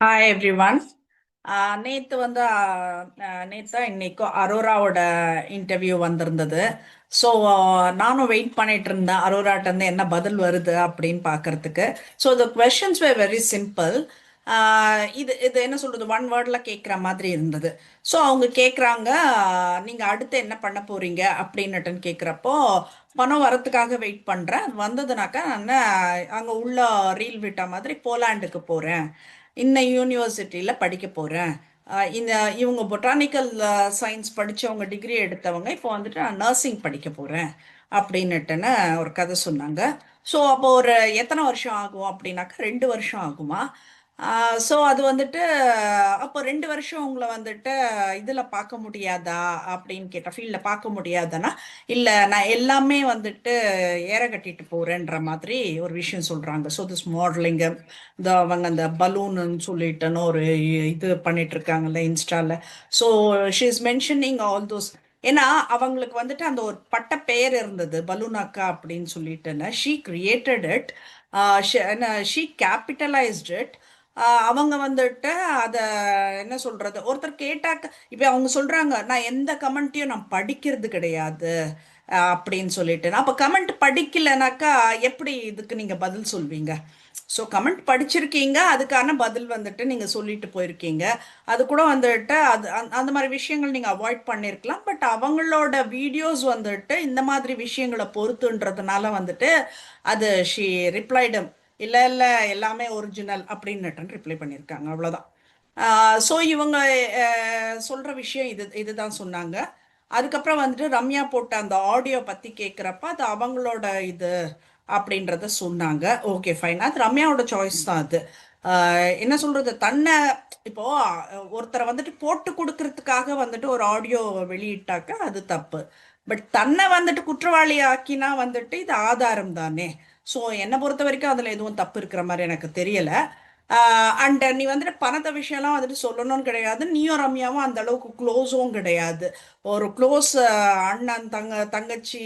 Hi everyone. நேற்று வந்து நேற்று இன்னைக்கோ அரோராவோட இன்டர்வியூ வந்திருந்தது. ஸோ நானும் வெயிட் பண்ணிட்டு இருந்தேன் அரோராட்ட இருந்து என்ன பதில் வருது அப்படின்னு பார்க்கறதுக்கு. So the questions were very simple. இது இது என்ன சொல்றது, ஒன் வேர்ட்ல கேட்குற மாதிரி இருந்தது. ஸோ அவங்க கேட்குறாங்க, நீங்கள் அடுத்து என்ன பண்ண போறீங்க அப்படின்னுட்டுன்னு கேட்குறப்போ, பணம் வரத்துக்காக வெயிட் பண்ணுறேன். அது வந்ததுனாக்கா நான் அங்கே உள்ள ரீல் விட்ட மாதிரி போலாண்டுக்கு போகிறேன், இந்த யூனிவர்சிட்டியில் படிக்க போகிறேன். இந்த இவங்க பொட்டானிக்கல் சயின்ஸ் படித்தவங்க, டிகிரி எடுத்தவங்க இப்போ வந்துட்டு நான் நர்சிங் படிக்க போகிறேன் அப்படின்னுட்டுன்னு ஒரு கதை சொன்னாங்க. ஸோ அப்போ ஒரு எத்தனை வருஷம் ஆகும் அப்படின்னாக்கா 2 வருஷம் ஆகுமா. ஸோ அது வந்துட்டு அப்போ 2 வருஷம் உங்களை வந்துட்டு இதில் பார்க்க முடியாதா அப்படின்னு கேட்டேன், ஃபீல்டில் பார்க்க முடியாதானா. இல்லை, நான் எல்லாமே வந்துட்டு ஏற கட்டிட்டு போகிறேன்ற மாதிரி ஒரு விஷயம் சொல்கிறாங்க. ஸோ திஸ் மாடலிங்கு, இந்த அவங்க அந்த பலூன்னு சொல்லிட்டுன்னு ஒரு இது பண்ணிட்டு இருக்காங்கல்ல இன்ஸ்டால. So she is mentioning all those. ஏன்னா அவங்களுக்கு வந்துட்டு அந்த ஒரு பட்ட பெயர் இருந்தது பலூன் அக்கா அப்படின்னு சொல்லிட்டுன்னு. She created it, she capitalized it. அவங்க வந்துட்டு அதை என்ன சொல்றது, ஒருத்தர் கேட்டாக்க இப்போ அவங்க சொல்றாங்க, நான் எந்த கமெண்ட்டையும் நான் படிக்கிறது கிடையாது அப்படின்னு சொல்லிட்டு. அப்போ கமெண்ட் படிக்கலைனாக்கா எப்படி இதுக்கு நீங்க பதில் சொல்வீங்க? ஸோ கமெண்ட் படிச்சிருக்கீங்க, அதுக்கான பதில் வந்துட்டு நீங்க சொல்லிட்டு போயிருக்கீங்க. அது கூட வந்துட்டு அது அந்த மாதிரி விஷயங்கள் நீங்க அவாய்ட் பண்ணியிருக்கலாம். பட் அவங்களோட வீடியோஸ் வந்துட்டு இந்த மாதிரி விஷயங்களை பொறுத்துன்றதுனால வந்துட்டு அது ஷி ரிப்ளைடு, இல்லை இல்லை எல்லாமே ஒரிஜினல் அப்படின்னு ரிப்ளை பண்ணியிருக்காங்க, அவ்வளோதான். ஸோ இவங்க சொல்ற விஷயம் இதுதான் சொன்னாங்க. அதுக்கப்புறம் வந்துட்டு ரம்யா போட்ட அந்த ஆடியோ பத்தி கேட்குறப்ப அது அவங்களோட இது அப்படின்றத சொன்னாங்க. ஓகே ஃபைன், அது ரம்யாவோட சாய்ஸ் தான் அது. என்ன சொல்றது, தன்னை இப்போ ஒருத்தரை வந்துட்டு போட்டு கொடுக்கறதுக்காக வந்துட்டு ஒரு ஆடியோ வெளியிட்டாக்க அது தப்பு. பட் தன்னை வந்துட்டு குற்றவாளி ஆக்கினா வந்துட்டு இது ஆதாரம் தானே. ஸோ என்னை பொறுத்த வரைக்கும் அதில் எதுவும் தப்பு இருக்கிற மாதிரி எனக்கு தெரியல. அண்ட் நீ வந்துட்டு பணத்தை விஷயம்லாம் வந்துட்டு சொல்லணும்னு கிடையாது. நீயும் ரம்யாவும் அந்த அளவுக்கு க்ளோஸும் கிடையாது. ஒரு க்ளோஸ் அண்ணன் தங்கச்சி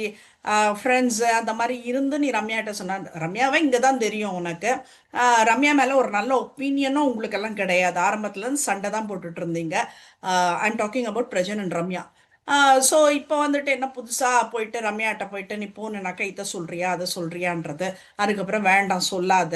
ஃப்ரெண்ட்ஸு அந்த மாதிரி இருந்து நீ ரம்யாட்ட சொன்ன, ரம்யாவை இங்கே தான் தெரியும் உனக்கு. ரம்யா மேலே ஒரு நல்ல ஒப்பீனியனும் உங்களுக்கெல்லாம் கிடையாது. ஆரம்பத்துலேருந்து சண்டை தான் போட்டுட்டு இருந்தீங்க. I'm talking about Prajin and Ramya. So இப்போ வந்துட்டு என்ன புதுசாக போயிட்டு ரம்யாட்ட போயிட்டு நீ போனாக்கா இதை சொல்றியா அதை சொல்றியான்றது. அதுக்கப்புறம் வேண்டாம் சொல்லாத,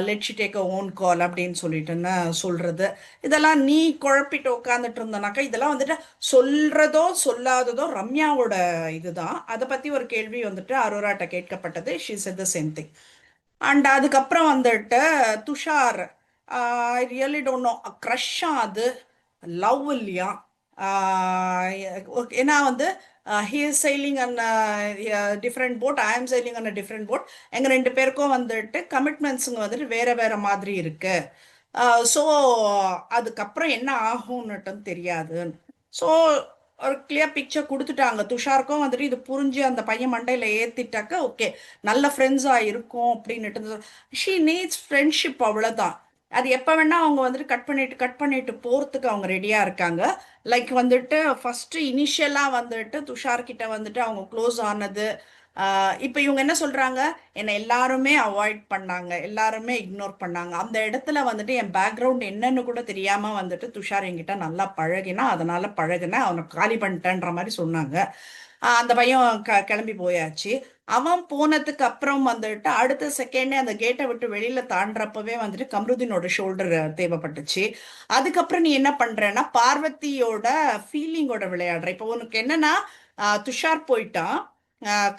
let she take a own call அப்படின்னு சொல்லிட்டுன்னு சொல்றது. இதெல்லாம் நீ குழப்பிட்டு உட்காந்துட்டு இருந்தனாக்கா இதெல்லாம் வந்துட்டு சொல்றதோ சொல்லாததோ ரம்யாவோட இதுதான். அதை பத்தி ஒரு கேள்வி வந்துட்டு அரோராட்ட கேட்கப்பட்டது. She said the same thing. And அதுக்கப்புறம் வந்துட்டு Tushar, I really don't know, க்ரஷ்ஷா அது, லவ் இல்லையா. ஏன்னா வந்து he is sailing on different boat, I am sailing on different boat. எங்க ரெண்டு பேருக்கும் வந்துட்டு கமிட்மெண்ட்ஸுங்க வந்துட்டு வேற வேற மாதிரி இருக்கு. ஸோ அதுக்கப்புறம் என்ன ஆகும்னுட்டும் தெரியாது. ஸோ ஒரு கிளியர் பிக்சர் கொடுத்துட்டாங்க. துஷாருக்கும் வந்துட்டு இது புரிஞ்சு அந்த பையன் மண்டையில ஏத்திட்டாக்க ஓகே, நல்ல ஃப்ரெண்ட்ஸா இருக்கும் அப்படின்னுட்டு. ஷீ நீட்ஸ் ஃப்ரெண்ட்ஷிப், அவ்வளவுதான். அது எப்போ வேணா அவங்க வந்துட்டு கட் பண்ணிட்டு போறதுக்கு அவங்க ரெடியா இருக்காங்க. லைக் வந்துட்டு ஃபர்ஸ்ட் இனிஷியலா வந்துட்டு துஷார் கிட்ட வந்துட்டு அவங்க க்ளோஸ் ஆனது. இப்போ இவங்க என்ன சொல்றாங்க, என்னை எல்லாருமே அவாய்ட் பண்ணாங்க, எல்லாருமே இக்னோர் பண்ணாங்க, அந்த இடத்துல வந்துட்டு என் பேக்ரவுண்ட் என்னன்னு கூட தெரியாம வந்துட்டு துஷார் என்கிட்ட நல்லா பழகினா, அதனால பழகினேன், அவனை காலி பண்ணிட்டேன்ற மாதிரி சொன்னாங்க. அந்த பையன் கிளம்பி போயாச்சு. அவன் போனதுக்கு அப்புறம் வந்துட்டு அடுத்த செகண்டே அந்த கேட்டை விட்டு வெளியில தாண்டறப்பவே வந்துட்டு கம்ருதீனோட ஷோல்டர் தேவைப்பட்டுச்சு. அதுக்கப்புறம் நீ என்ன பண்றேன்னா பார்வதியோட ஃபீலிங்கோட விளையாடுற. இப்போ உனக்கு என்னன்னா, துஷார் போயிட்டான்,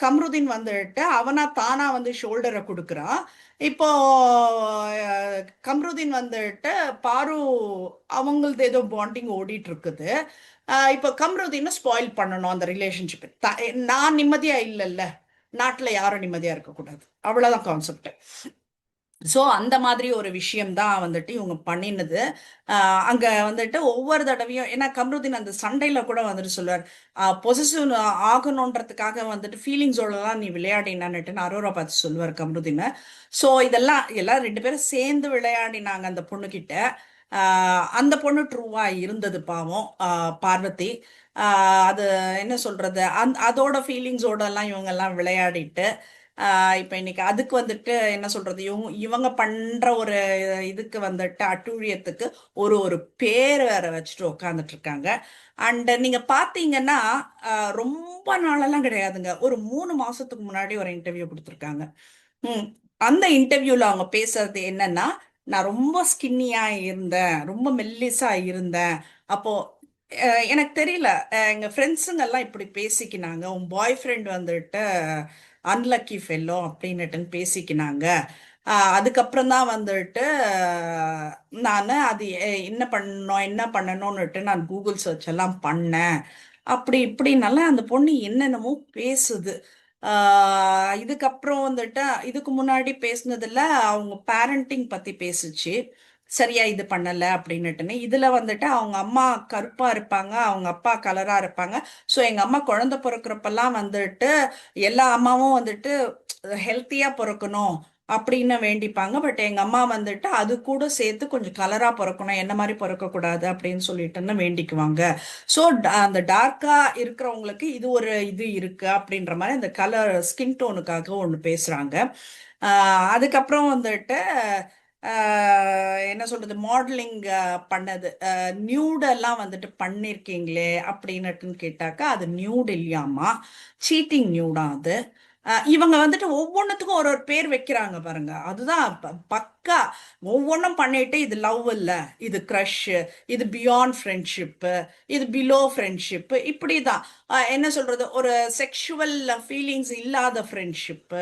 கம்ருதீன் வந்துட்டு அவனா தானா வந்து ஷோல்டரை கொடுக்குறான். இப்போ கம்ருதீன் வந்துட்டு பாரு அவங்களது ஏதோ பாண்டிங் ஓடிட்டு இருக்குது. இப்போ கம்ருதீனை ஸ்பாயில் பண்ணணும் அந்த ரிலேஷன்ஷிப். நான் நிம்மதியா இல்லைல்ல, நாட்டில் யாரும் நிம்மதியா இருக்கக்கூடாது, அவ்வளவுதான் கான்செப்ட். ஸோ அந்த மாதிரி ஒரு விஷயம் தான் வந்துட்டு இவங்க பண்ணினது. அங்க வந்துட்டு ஒவ்வொரு தடவையும், ஏன்னா கம்ருதீன் அந்த சண்டையில கூட வந்துட்டு சொல்லுவார், பொசசிவ் ஆகணுன்றதுக்காக வந்துட்டு ஃபீலிங்ஸோடலாம் நீ விளையாடினான்னுட்டு அரோரா பார்த்து சொல்லுவார் கம்ருதீனை. ஸோ இதெல்லாம் எல்லாம் ரெண்டு பேரும் சேர்ந்து விளையாடினாங்க அந்த பொண்ணுகிட்ட. அந்த பொண்ணு ட்ரூவா இருந்தது பாவம், பார்வதி. அது என்ன சொல்றது, அதோட ஃபீலிங்ஸோட எல்லாம் இவங்க எல்லாம் விளையாடிட்டு இப்ப இன்னைக்கு அதுக்கு வந்துட்டு என்ன சொல்றது, இவங்க பண்ற ஒரு இதுக்கு வந்துட்டு அட்டூழியத்துக்கு ஒரு ஒரு பேர் வேற வச்சுட்டு உட்காந்துட்டு இருக்காங்க. அண்ட் நீங்க பாத்தீங்கன்னா ரொம்ப நாளெல்லாம் கிடையாதுங்க, ஒரு 3 மாசத்துக்கு முன்னாடி ஒரு இன்டர்வியூ கொடுத்துருக்காங்க. ம். அந்த இன்டர்வியூல அவங்க பேசுறது என்னன்னா, நான் ரொம்ப ஸ்கின்னியா இருந்தேன், ரொம்ப மெல்லிசா இருந்தேன். அப்போ எனக்கு தெரியல, எங்க ஃப்ரெண்ட்ஸுங்க எல்லாம் இப்படி பேசிக்கினாங்க, உன் பாய் ஃப்ரெண்ட் வந்துட்டு அன்லக்கி ஃபெல்லோ அப்படின்னுட்டுன்னு பேசிக்கினாங்க. அதுக்கப்புறம் தான் வந்துட்டு நான் அது என்ன பண்ணணும் என்ன பண்ணணும்னுட்டு நான் கூகுள் சர்ச் எல்லாம் பண்ணேன். அப்படி இப்படின்னால அந்த பொண்ணு என்னென்னமோ பேசுது. இதுக்கப்புறம் வந்துட்டு இதுக்கு முன்னாடி பேசுனதுல அவங்க பேரண்டிங் பத்தி பேசுச்சு. சரியா இது பண்ணல அப்படின்னுட்டுன்னு இதுல வந்துட்டு அவங்க அம்மா கருப்பா இருப்பாங்க, அவங்க அப்பா கலரா இருப்பாங்க. ஸோ எங்க அம்மா குழந்தை பிறக்கிறப்பெல்லாம் வந்துட்டு எல்லா அம்மாவும் வந்துட்டு ஹெல்த்தியா பிறக்கணும் அப்படின்னு வேண்டிப்பாங்க. பட் எங்க அம்மா வந்துட்டு அது கூட சேர்த்து கொஞ்சம் கலரா பிறக்கணும், என்ன மாதிரி பிறக்க கூடாது அப்படின்னு சொல்லிட்டுன்னு வேண்டிக்குவாங்க. ஸோ அந்த டார்க்கா இருக்கிறவங்களுக்கு இது ஒரு இது இருக்கு அப்படின்ற மாதிரி அந்த கலர் ஸ்கின் டோனுக்காக ஒன்று பேசுறாங்க. அதுக்கப்புறம் வந்துட்டு என்ன சொல்றது, மாடலிங் பண்ணது, நியூடெல்லாம் வந்துட்டு பண்ணிருக்கீங்களே அப்படின்னுட்டுன்னு கேட்டாக்கா அது நியூட் இல்லையாமா, சீட்டிங் நியூடா அது. இவங்க வந்துட்டு ஒவ்வொன்றுத்துக்கும் ஒரு ஒரு பேர் வைக்கிறாங்க பாருங்க, அதுதான் பக்கா. ஒவ்வொன்றும் பண்ணிட்டு இது லவ் இல்ல, இது க்ரஷ், இது பியாண்ட் ஃப்ரெண்ட்ஷிப், இது பிலோ ஃப்ரெண்ட்ஷிப், இப்படிதான். என்ன சொல்றது, ஒரு செக்ஷுவல் ஃபீலிங்ஸ் இல்லாத ஃப்ரெண்ட்ஷிப்,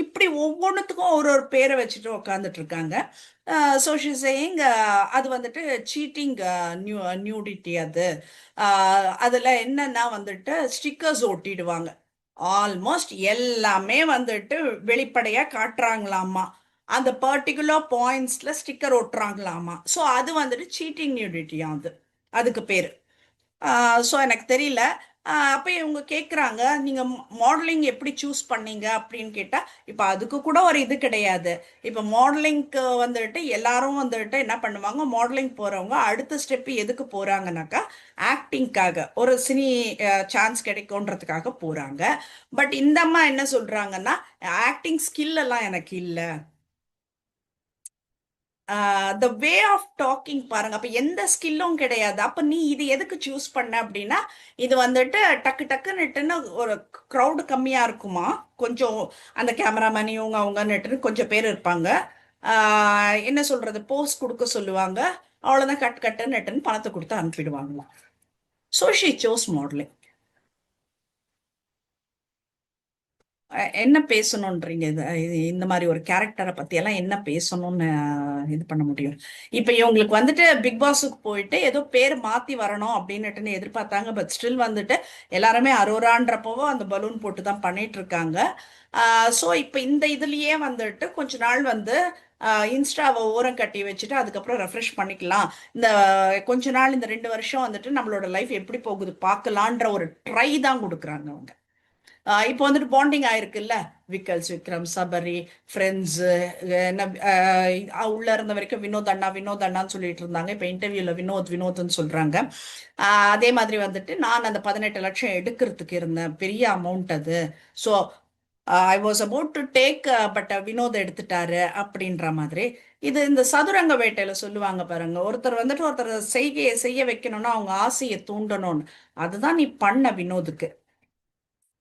இப்படி ஒவ்வொன்றுத்துக்கும் ஒரு ஒரு பேரை வச்சுட்டு உக்காந்துட்டு இருக்காங்க. ஸோ ஷி சேயிங் அது வந்துட்டு சீட்டிங் நியூடிட்டி அது. அதுல என்னன்னா வந்துட்டு ஸ்டிக்கர்ஸ் ஒட்டிடுவாங்க, ஆல்மோஸ்ட் எல்லாமே வந்துட்டு வெளிப்படையா காட்டுறாங்களாமா, அந்த பர்டிகுலர் பாயிண்ட்ஸ்ல ஸ்டிக்கர் ஒட்டுறாங்களாமா. ஸோ அது வந்துட்டு சீட்டிங் நியூடிட்டியா அது, அதுக்கு பேரு. ஸோ எனக்கு தெரியல. அப்போ இவங்க கேட்குறாங்க, நீங்கள் மாடலிங் எப்படி சூஸ் பண்ணீங்க அப்படின்னு கேட்டால், இப்போ அதுக்கு கூட ஒரு இது கிடையாது. இப்போ மாடலிங்க்கு வந்துட்டு எல்லாரும் வந்துட்டு என்ன பண்ணுவாங்க, மாடலிங் போகிறவங்க அடுத்த ஸ்டெப் எதுக்கு போகிறாங்கனாக்கா ஆக்டிங்காக, ஒரு சினி சான்ஸ் கிடைக்கும்ன்றதுக்காக போகிறாங்க. பட் இந்த அம்மா என்ன சொல்கிறாங்கன்னா, ஆக்டிங் ஸ்கில் எல்லாம் எனக்கு இல்லை, த வே ஆஃப் டாக்கிங் பாருங்க, அப்ப எந்த ஸ்கில்லும் கிடையாது, அப்ப நீ இது எதுக்கு சூஸ் பண்ண அப்படின்னா, இது வந்துட்டு டக்கு டக்குன்னுட்டுன்னு ஒரு க்ரௌடு கம்மியா இருக்குமா, கொஞ்சம் அந்த கேமராமேன் இவங்க அவங்க நட்டுன்னு கொஞ்சம் பேர் இருப்பாங்க. என்ன சொல்றது, போஸ் கொடுக்க சொல்லுவாங்க, அவ்வளவுதான், கட் கட்டு நட்டுன்னு பணத்தை கொடுத்து அனுப்பிடுவாங்களாம். So she chose modelling. என்ன பேசணுன்றீங்க, இந்த மாதிரி ஒரு கேரக்டரை பத்தி எல்லாம் என்ன பேசணும்னு இது பண்ண முடியும்? இப்ப இவங்களுக்கு வந்துட்டு பிக் பாஸுக்கு போயிட்டு ஏதோ பேர் மாத்தி வரணும் அப்படின்னுட்டுன்னு எதிர்பார்த்தாங்க. பட் ஸ்டில் வந்துட்டு எல்லாருமே அரோரான்றப்போ அந்த பலூன் போட்டு தான் பண்ணிட்டு இருக்காங்க. ஸோ இப்ப இந்த இதுலயே வந்துட்டு கொஞ்ச நாள் வந்து இன்ஸ்டாவை ஓரம் கட்டி வச்சுட்டு அதுக்கப்புறம் ரெஃப்ரெஷ் பண்ணிக்கலாம், இந்த கொஞ்ச நாள் இந்த 2 வருஷம் வந்துட்டு நம்மளோட லைஃப் எப்படி போகுது பார்க்கலான்ற ஒரு ட்ரை தான் கொடுக்குறாங்க அவங்க. இப்போ வந்துட்டு பாண்டிங் ஆயிருக்குல்ல, விக்கல்ஸ், விக்ரம், சபரி, ஃப்ரெண்ட்ஸ், என்ன உள்ள இருந்த வரைக்கும் வினோத் அண்ணா வினோத் அண்ணான்னு சொல்லிட்டு இருந்தாங்க, இப்போ இன்டர்வியூல வினோத் வினோத்னு சொல்றாங்க. அதே மாதிரி வந்துட்டு நான் அந்த 18 லட்சம் எடுக்கிறதுக்கு இருந்தேன், பெரிய அமௌண்ட் அது. So I was about to take, but Vinod எடுத்துட்டாரு அப்படின்ற மாதிரி. இது இந்த சதுரங்க வேட்டையில சொல்லுவாங்க பாருங்க, ஒருத்தர் வந்துட்டு ஒருத்தர் செய்கையை செய்ய வைக்கணும்னா அவங்க ஆசையை தூண்டணும்னு, அதுதான் நீ பண்ண வினோதுக்கு.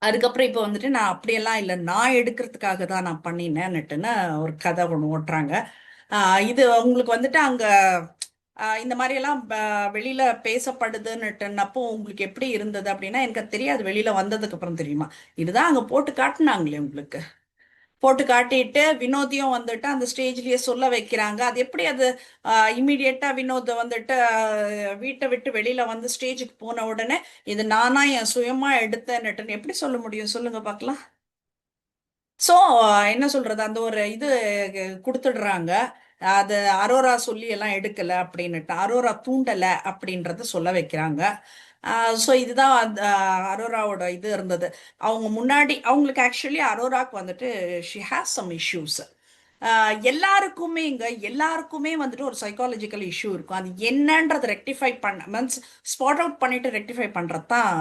அதுக்கப்புறம் இப்போ வந்துட்டு நான் அப்படியெல்லாம் இல்லை, நான் எடுக்கிறதுக்காக தான் நான் பண்ணினேன்னுட்டுன்னு ஒரு கதை ஒன்று ஓட்டுறாங்க. இது உங்களுக்கு வந்துட்டு அங்க இந்த மாதிரி எல்லாம் வெளியில பேசப்படுதுன்னுட்டுனப்போ உங்களுக்கு எப்படி இருந்தது அப்படின்னா, எனக்கு அது தெரியாது, வெளியில வந்ததுக்கு அப்புறம் தெரியுமா, இதுதான் அங்க போட்டு காட்டுனாங்களே உங்களுக்கு. போட்டு காட்டிட்டு வினோதையும் வந்துட்டு அந்த ஸ்டேஜ்லயே சொல்ல வைக்கிறாங்க. அது எப்படி அது இம்மிடியட்டா வினோத் வந்துட்டு வீட்டை விட்டு வெளியில வந்து ஸ்டேஜுக்கு போன உடனே இது நானா என் சுயமா எடுத்தேன்னுட்டுன்னு எப்படி சொல்ல முடியும், சொல்லுங்க பார்க்கலாம். ஸோ என்ன சொல்றது, அந்த ஒரு இது கொடுத்துடுறாங்க. அது அரோரா சொல்லி எல்லாம் எடுக்கல அப்படின்னுட்டு, அரோரா தூண்டல அப்படின்றத சொல்ல வைக்கிறாங்க. ஸோ இதுதான் அரோராவோட இது இருந்தது. அவங்க முன்னாடி அவங்களுக்கு ஆக்சுவலி அரோராக்கு வந்துட்டு ஷி ஹேஸ் சம் இஷ்யூஸ். எல்லாருக்குமே இங்க எல்லாருக்குமே வந்துட்டு ஒரு சைக்காலஜிக்கல் இஷ்யூ இருக்கும், அது என்னன்றதை ரெக்டிஃபை பண்ண மீன்ஸ் ஸ்பாட் அவுட் பண்ணிட்டு ரெக்டிஃபை பண்றது தான்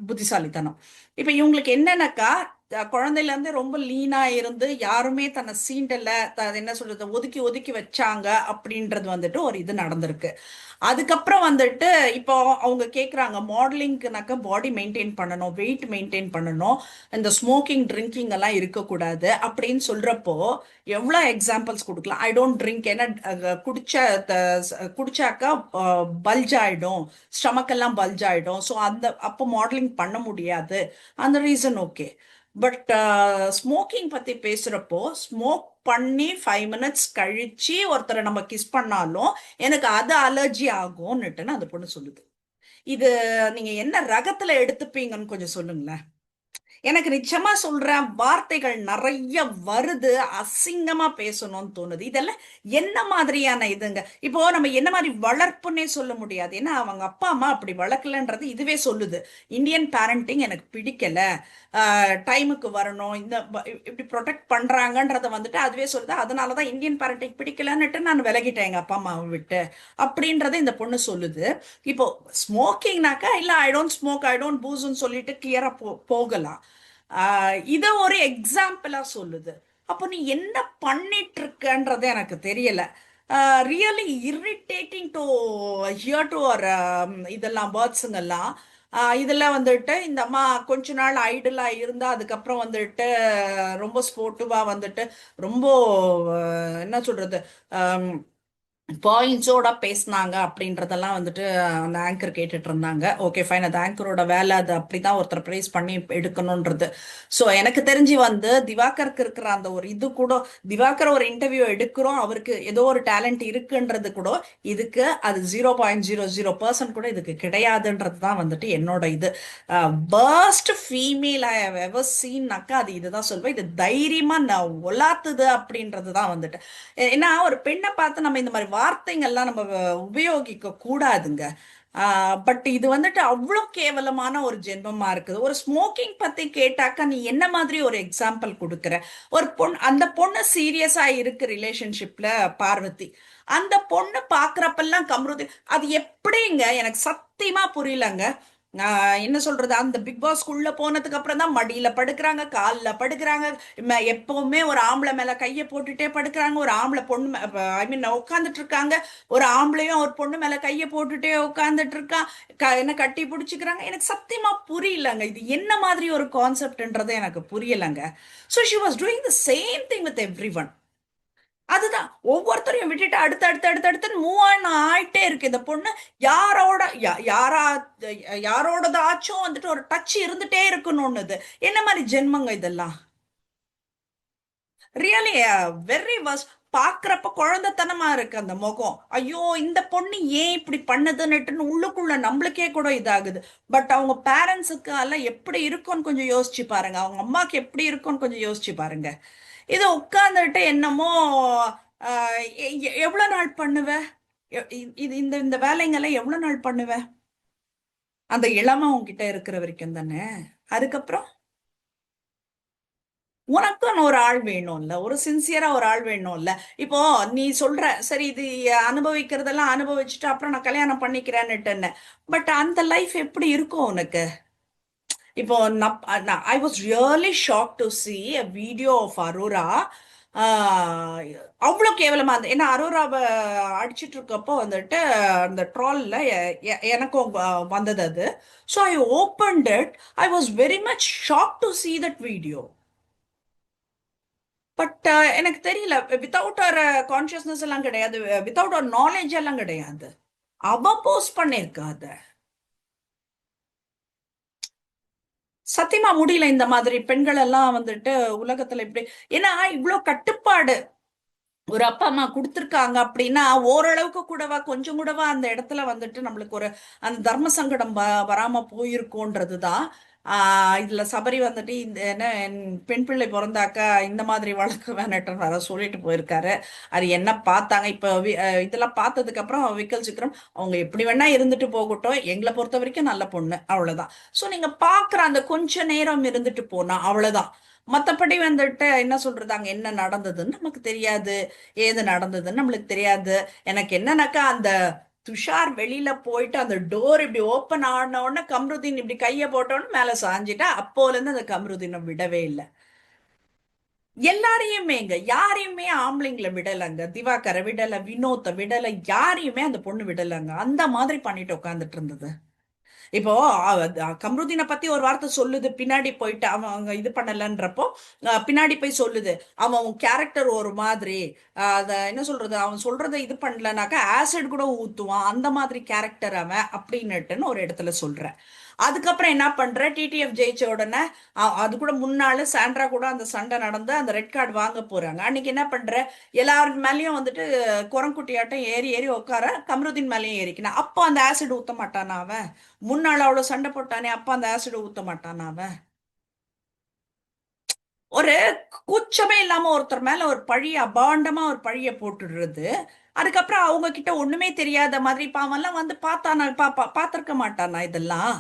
புத்திசாலித்தனம். இப்ப இவங்களுக்கு என்னன்னாக்கா, குழந்தையில இருந்து ரொம்ப லீனா இருந்து யாருமே தன்னை சீண்டல, என்ன சொல்றது, ஒதுக்கி ஒதுக்கி வச்சாங்க அப்படின்றது வந்துட்டு ஒரு இது நடந்திருக்கு. அதுக்கப்புறம் வந்துட்டு இப்போ அவங்க கேக்குறாங்க மாடலிங்க்குனாக்க பாடி மெயின்டைன் பண்ணணும், வெயிட் மெயின்டைன் பண்ணணும், இந்த ஸ்மோக்கிங் ட்ரிங்கிங் எல்லாம் இருக்கக்கூடாது அப்படின்னு சொல்றப்போ எவ்வளோ எக்ஸாம்பிள்ஸ் கொடுக்கலாம். ஐ டோன்ட் ட்ரிங்க், ஏன்னா குடிச்சாக்கா பல்ஜ் ஆயிடும், ஸ்டமக் எல்லாம் பல்ஜ் ஆயிடும், ஸோ அந்த அப்போ மாடலிங் பண்ண முடியாது, அந்த ரீசன் ஓகே. பட் ஸ்மோக்கிங் பத்தி பேசுறப்போ ஸ்மோக் பண்ணி 5 மினிட்ஸ் கழிச்சு ஒருத்தரை நம்ம கிஸ் பண்ணாலும் எனக்கு அது அலர்ஜி ஆகும்னுட்டுன்னு அந்த பொண்ணு சொல்லுது. இது நீங்க என்ன ரகத்துல எடுத்துப்பீங்கன்னு கொஞ்சம் சொல்லுங்களேன். எனக்கு நிச்சயமா சொல்றேன், வார்த்தைகள் நிறைய வருது, அசிங்கமா பேசணும்னு தோணுது. இதெல்லாம் என்ன மாதிரியான இதுங்க? இப்போ நம்ம என்ன மாதிரி வளர்ப்புன்னே சொல்ல முடியாது, ஏன்னா அவங்க அப்பா அம்மா அப்படி வளர்க்கலன்றது இதுவே சொல்லுது. இந்தியன் பேரண்டிங் எனக்கு பிடிக்கல, டைமுக்கு வரணும், இப்படி ப்ரொடெக்ட் பண்றாங்கன்றத வந்துட்டு அதுவே சொல்லுது. அதனாலதான் இந்தியன் பேரண்டிங் பிடிக்கலன்னுட்டு நான் விலகிட்டேன் எங்க அப்பா அம்மாவை விட்டு அப்படின்றத இந்த பொண்ணு சொல்லுது. இப்போ ஸ்மோக்கிங்னாக்கா இல்ல I don't smoke, I don't பூஸ்ன்னு சொல்லிட்டு கிளியரா போகலாம். இத ஒரு எக்ஸாம்பிளா சொல்லுது. அப்போ நீ என்ன பண்ணிட்டு இருக்கன்றது எனக்கு தெரியல. Really irritating to hear to ஒரு இதெல்லாம் வேர்ட்ஸுங்கெல்லாம். இதெல்லாம் வந்துட்டு இந்த அம்மா கொஞ்ச நாள் ஐடலா இருந்தா அதுக்கப்புறம் வந்துட்டு ரொம்ப ஸ்போர்ட்டிவா வந்துட்டு ரொம்ப என்ன சொல்றது, பாயிண்ட்ஸோட பேசினாங்க அப்படின்றதெல்லாம் வந்துட்டு அந்த ஆங்கர் கேட்டுட்டு இருந்தாங்க. ஓகே ஃபைன், அது ஆங்கரோட வேலை, அது அப்படிதான் ஒருத்தர் ப்ரைஸ் பண்ணி எடுக்கணும்ன்றது. ஸோ எனக்கு தெரிஞ்சு வந்து திவாகருக்கு இருக்கிற அந்த ஒரு இது கூட, திவாகர் ஒரு இன்டர்வியூ எடுக்கிறோம், அவருக்கு ஏதோ ஒரு டேலண்ட் இருக்குன்றது கூட இதுக்கு அது 0.00% கூட இதுக்கு கிடையாதுன்றது தான் வந்துட்டு என்னோட இது. First female I have ever சீன்னாக்கா அது இதுதான் சொல்வேன். இது தைரியமா நான் ஒலாத்துது அப்படின்றது தான் வந்துட்டு. ஏன்னா ஒரு பெண்ணை பார்த்து நம்ம இந்த மாதிரி வார்த்தைங்கள்லாம் நம்ம உபயோகிக்க கூடாதுங்க. பட் இது வந்துட்டு அவ்வளோ கேவலமான ஒரு ஜென்மமா இருக்குது. ஒரு ஸ்மோக்கிங் பத்தி கேட்டாக்கா நீ என்ன மாதிரி ஒரு எக்ஸாம்பிள் கொடுக்குற? ஒரு பொண்ணு, அந்த பொண்ணு சீரியஸா இருக்கு ரிலேஷன்ஷிப்ல, பார்வதி, அந்த பொண்ணு பாக்குறப்பெல்லாம் கம்ருதி, அது எப்படிங்க எனக்கு சத்தியமா புரியலங்க. என்ன சொல்றது, அந்த பிக் பாஸ்க்குள்ள போனதுக்கு அப்புறம் தான் மடியில படுக்கிறாங்க, கால்ல படுக்கிறாங்க, எப்பவுமே ஒரு ஆம்பளை மேல கைய போட்டுட்டே படுக்கிறாங்க, ஒரு ஆம்பளை பொண்ணு ஐ மீன் உட்காந்துட்டு இருக்காங்க, ஒரு ஆம்பளையும் ஒரு பொண்ணு மேல கைய போட்டுட்டே உட்காந்துட்டு இருக்கான், என்ன கட்டி பிடிச்சிக்கிறாங்க. எனக்கு சத்தியமா புரியலங்க, இது என்ன மாதிரி ஒரு கான்செப்ட்ன்றது எனக்கு புரியலங்க. So she was doing the same thing with every one. அதுதான் ஒவ்வொருத்தரையும் விட்டுட்டு அடுத்து அடுத்து அடுத்து அடுத்து மூவ் ஆன் ஆயிட்டே இருக்கு இந்த பொண்ணு. யாரோட யாரோடதாச்சும் வந்துட்டு ஒரு டச் இருந்துட்டே இருக்கணும்னுது. என்ன மாதிரி ஜென்மங்க இதெல்லாம்? Really very worse. பாக்குறப்ப குழந்தைத்தனமா இருக்கு அந்த முகம். ஐயோ இந்த பொண்ணு ஏன் இப்படி பண்ணுதுன்னுட்டு உள்ளுக்குள்ள நம்மளுக்கே கூட இதாகுது. பட் அவங்க பேரண்ட்ஸுக்கு எல்லாம் எப்படி இருக்கும்னு கொஞ்சம் யோசிச்சு பாருங்க, அவங்க அம்மாக்கு எப்படி இருக்கும்னு கொஞ்சம் யோசிச்சு பாருங்க. இதை உட்கார்ந்துட்டு என்னமோ எவ்வளவு நாள் பண்ணுவ? இது இந்த இந்த வேலைங்களை எவ்வளவு நாள் பண்ணுவ? அந்த இளமை உன்கிட்ட இருக்கிற வரைக்கும் தானே. அதுக்கப்புறம் உனக்கும் ஒரு ஆள் வேணும்ல, ஒரு சின்சியரா ஒரு ஆள் வேணும்ல. இப்போ நீ சொல்ற சரி, இது அனுபவிக்கிறதெல்லாம் அனுபவிச்சுட்டு அப்புறம் நான் கல்யாணம் பண்ணிக்கிறேன்னுட்டு, பட் அந்த லைஃப் எப்படி இருக்கும் உனக்கு? இப்போ I was really shock to see a video of Aurora. அவ்வளோ கேவலமா இருந்தது. ஏன்னா அரோராவை அடிச்சிட்டு இருக்கப்போ வந்துட்டு அந்த ட்ரால்ல எனக்கும் வந்தது அது. So I opened it. I was very much shock to see that video. But எனக்கு தெரியல, வித்தவுட் ஒரு கான்சியஸ்னஸ் எல்லாம் கிடையாது, வித்தவுட் ஒரு நாலேஜ் எல்லாம் கிடையாது, அவ போஸ்ட் பண்ணிருக்கா அத. சத்தியமா முடியல இந்த மாதிரி பெண்கள் எல்லாம் வந்துட்டு உலகத்துல இப்படி. ஏன்னா இவ்வளவு கட்டுப்பாடு ஒரு அப்பா அம்மா கொடுத்துருக்காங்க அப்படின்னா ஓரளவுக்கு கூடவா, கொஞ்சம் கூடவா அந்த இடத்துல வந்துட்டு நம்மளுக்கு ஒரு அந்த தர்ம சங்கடம் வராம போயிருக்கோன்றதுதான். இதுல சபரி வந்துட்டு இந்த என்ன பெண் பிள்ளை பிறந்தாக்கா இந்த மாதிரி வழக்கு வேணட்டு வர சொல்லிட்டு போயிருக்காரு. அது என்ன பார்த்தாங்க இப்ப இதெல்லாம் பார்த்ததுக்கு அப்புறம் விக்கல் சித்திரம் அவங்க எப்படி வேணா இருந்துட்டு போகட்டும், எங்களை பொறுத்த வரைக்கும் நல்ல பொண்ணு அவ்வளவுதான். சோ நீங்க பாக்குற அந்த கொஞ்ச நேரம் இருந்துட்டு போனா அவ்வளவுதான். மத்தபடி வந்துட்டு என்ன சொல்றது, அங்க என்ன நடந்ததுன்னு நமக்கு தெரியாது, ஏது நடந்ததுன்னு நம்மளுக்கு தெரியாது. எனக்கு என்னன்னாக்கா அந்த துஷார் வெளியில போயிட்டு அந்த டோர் இப்படி ஓப்பன் ஆன உடனே கம்ருதீன் இப்படி கைய போட்டோன்னு மேல சாஞ்சிட்டா, அப்போல இருந்து அந்த கம்ருதீனை விடவே இல்லை. எல்லாரையுமேங்க, யாரையுமே ஆம்பளைங்களை விடலைங்க. திவாகரை விடல, வினோத்தை விடல, யாரையுமே அந்த பொண்ணு விடலைங்க. அந்த மாதிரி பண்ணிட்டு உட்காந்துட்டு இருந்தது. இப்போ கம்ருதீனை பத்தி ஒரு வார்த்தை சொல்லுது, பின்னாடி போயிட்டு அவன் அவங்க இது பண்ணலன்றப்போ பின்னாடி போய் சொல்லுது, அவன் கேரக்டர் ஒரு மாதிரி, அத என்ன சொல்றது, அவன் சொல்றதை இது பண்ணலனாக்கா ஆசிட் கூட ஊத்துவான், அந்த மாதிரி கேரக்டர் அவன் அப்படின்னுட்டுன்னு ஒரு இடத்துல சொல்றேன். அதுக்கப்புறம் என்ன பண்ற, டிடிஎஃப் ஜெயிச்ச உடனே அது கூட முன்னாள் சாண்ட்ரா கூட அந்த சண்டை நடந்து அந்த ரெட் கார்டு வாங்க போறாங்க. அன்னைக்கு என்ன பண்ற, எல்லாருக்கு மேலேயும் வந்துட்டு குரங்குட்டியாட்டம் ஏறி ஏறி உட்கார, கம்ருதீன் மேலேயும் ஏறிக்கினா. அப்போ அந்த ஆசிட் ஊத்த மாட்டானா அவன்? முன்னாள் அவ்வளவு சண்டை போட்டானே, அப்ப அந்த ஆசிட் ஊத்த மாட்டானா அவன்? ஒரு கூச்சமே இல்லாம ஒருத்தர் மேல ஒரு பழிய அபாண்டமா ஒரு பழிய போட்டுடுறது. அதுக்கப்புறம் அவங்க கிட்ட ஒண்ணுமே தெரியாத மாதிரி பாவம்லாம் வந்து பார்த்தானா, பார்த்திருக்க மாட்டானா இதெல்லாம்?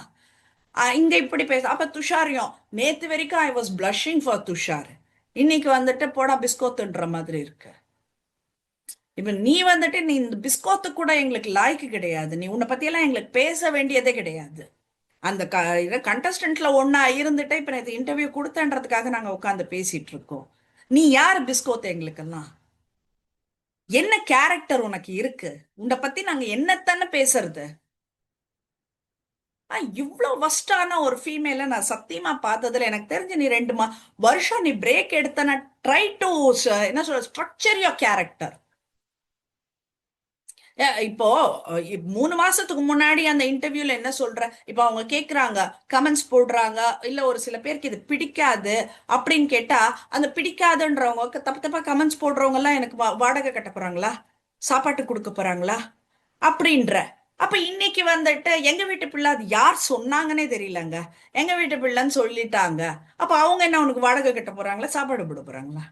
இங்க இப்படி பேச அப்ப துஷாரையும் நேத்து வரைக்கும் I was blushing for Tushar, இன்னைக்கு வந்துட்டு போடா பிஸ்கோத்துன்ற மாதிரி இருக்கு. இப்ப நீ வந்துட்டு நீ இந்த பிஸ்கோத்து கூட எங்களுக்கு லாய்க்கு கிடையாது, நீ உன்னை பத்தியெல்லாம் எங்களுக்கு பேச வேண்டியதே கிடையாது. அந்த கண்டஸ்டன்ட்ல ஒன்னா இருந்துட்டு இப்ப நேற்று இன்டர்வியூ கொடுத்தன்றதுக்காக நாங்க உட்காந்து பேசிட்டு இருக்கோம். நீ யார் பிஸ்கோத் எங்களுக்கெல்லாம்? என்ன கேரக்டர் உனக்கு இருக்கு? உன்னை பத்தி நாங்க என்னத்தானே பேசுறது? இவ்வளவு வஸ்டான ஒரு ஃபீமேல நான் சத்தியமா பார்த்ததுல, எனக்கு தெரிஞ்சு நீ 2 வருஷம் நீ பிரேக் எடுத்தன. ட்ரை டு என்ன சொல்ற, ஸ்ட்ரக்சர் யோர் கேரக்டர். இப்போ 3 மாசத்துக்கு முன்னாடி அந்த இன்டர்வியூல என்ன சொல்ற, இப்போ அவங்க கேக்குறாங்க, கமெண்ட்ஸ் போடுறாங்க, இல்ல ஒரு சில பேருக்கு இது பிடிக்காது அப்படின்னு கேட்டா, அந்த பிடிக்காதுன்றவங்க தப்பு தப்பா கமெண்ட்ஸ் போடுறவங்க எல்லாம் எனக்கு வாடகை கட்ட போறாங்களா, சாப்பாட்டு கொடுக்க போறாங்களா அப்படின்ற. அப்ப இன்னைக்கு வந்துட்டு எங்க வீட்டு பிள்ளை, அது யார் சொன்னாங்கன்னே தெரியலங்க, எங்க வீட்டு பிள்ளைன்னு சொல்லிட்டாங்க. அப்ப அவங்க என்ன உனக்கு வாடகை கட்ட போறாங்களா, சாப்பாடு போட போறாங்களா?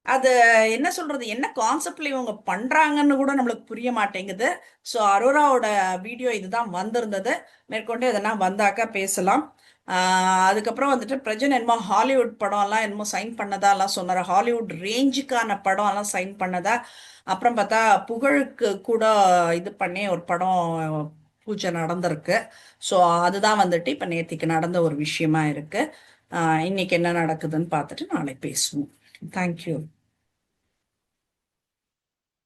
அது என்ன சொல்றது, என்ன கான்செப்ட்ல இவங்க பண்றாங்கன்னு கூட நம்மளுக்கு புரிய மாட்டேங்குது. ஸோ அரோராவோட வீடியோ இதுதான் வந்திருந்தது. மேற்கொண்டு எதனா வந்தாக்கா பேசலாம். அதுக்கப்புறம் வந்துட்டு பிரஜன் என்னமோ ஹாலிவுட் படம் எல்லாம் என்னமோ சைன் பண்ணதா எல்லாம் சொன்னார், ஹாலிவுட் ரேஞ்சுக்கான படம் எல்லாம் சைன் பண்ணதா. அப்புறம் பார்த்தா புகழுக்கு கூட இது பண்ணி ஒரு படம் பூஜை நடந்திருக்கு. ஸோ அதுதான் வந்துட்டு இப்ப நேத்திக்கு நடந்த ஒரு விஷயமா இருக்கு. இன்னைக்கு என்ன நடக்குதுன்னு பார்த்துட்டு நாளை பேசுவோம். தேங்க்யூ.